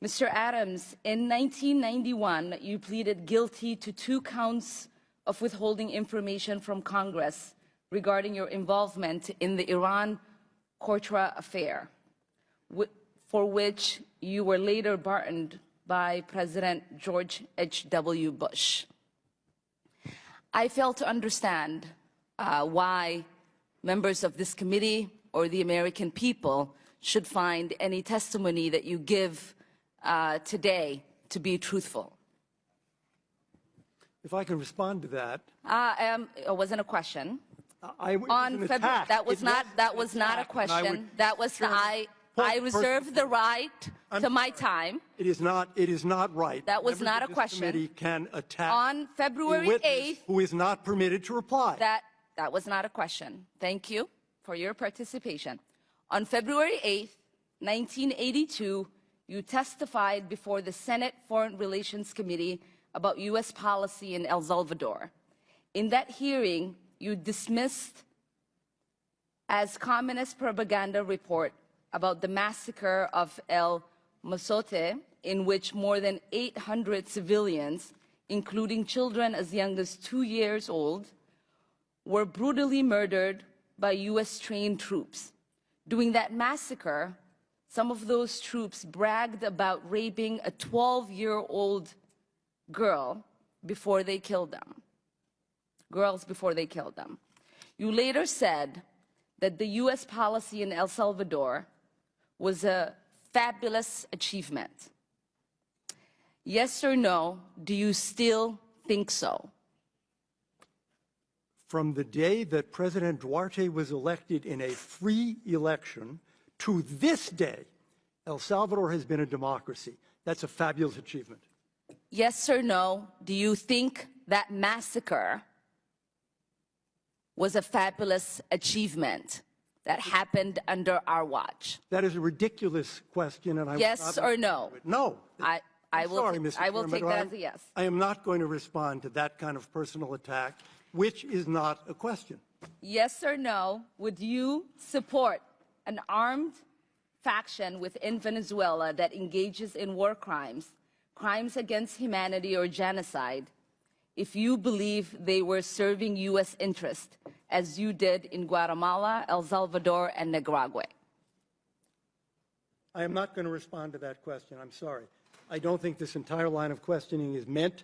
Mr. Adams, in 1991, you pleaded guilty to 2 counts of withholding information from Congress regarding your involvement in the Iran-Contra affair, for which you were later pardoned by President George H.W. Bush. I fail to understand why members of this committee or the American people should find any testimony that you give today to be truthful. If I can respond to that. It wasn't a question. That was not a question. I reserve the right to my time. It is not right. That was not a question. Committee can attack on February 8th, who is not permitted to reply. That was not a question. Thank you for your participation. On February 8th, 1982, you testified before the Senate Foreign Relations Committee about U.S. policy in El Salvador. In that hearing, you dismissed as communist propaganda report about the massacre of El Mozote, in which more than 800 civilians, including children as young as 2 years old, were brutally murdered by U.S.-trained troops. During that massacre, some of those troops bragged about raping a 12-year-old girl before they killed them. Girls before they killed them. You later said that the U.S. policy in El Salvador was a fabulous achievement. Yes or no, do you still think so? From the day that President Duarte was elected in a free election to this day, El Salvador has been a democracy. That's a fabulous achievement. Yes or no, do you think that massacre was a fabulous achievement that happened under our watch? That is a ridiculous question, and I yes or no? No. I will take that as a yes. I am not going to respond to that kind of personal attack, which is not a question. Yes or no, would you support an armed faction within Venezuela that engages in war crimes, crimes against humanity or genocide, if you believe they were serving U.S. interest, as you did in Guatemala, El Salvador, and Nicaragua? I am not going to respond to that question. I'm sorry. I don't think this entire line of questioning is meant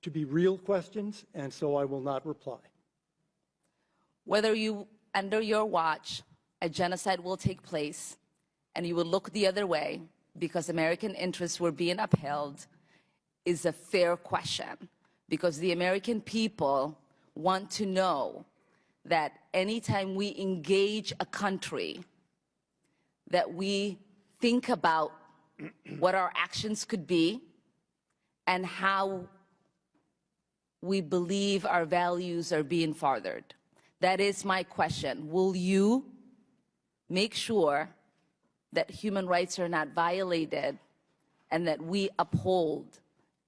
to be real questions, and so I will not reply. Whether under your watch, a genocide will take place, and you will look the other way because American interests were being upheld, is a fair question, because the American people want to know that anytime we engage a country, that we think about what our actions could be and how we believe our values are being furthered. That is my question. Will you make sure that human rights are not violated and that we uphold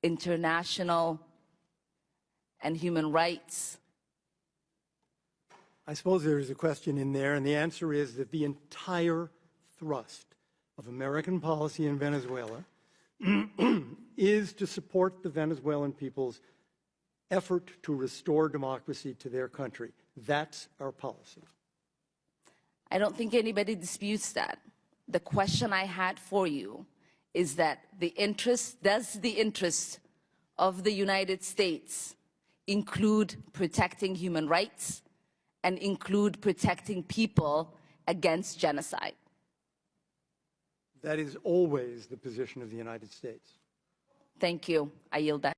international and human rights? I suppose there is a question in there, and the answer is that the entire thrust of American policy in Venezuela is to support the Venezuelan people's effort to restore democracy to their country. That's our policy. I don't think anybody disputes that. The question I had for you is that does the interest of the United States include protecting human rights and include protecting people against genocide? That is always the position of the United States. Thank you. I yield back.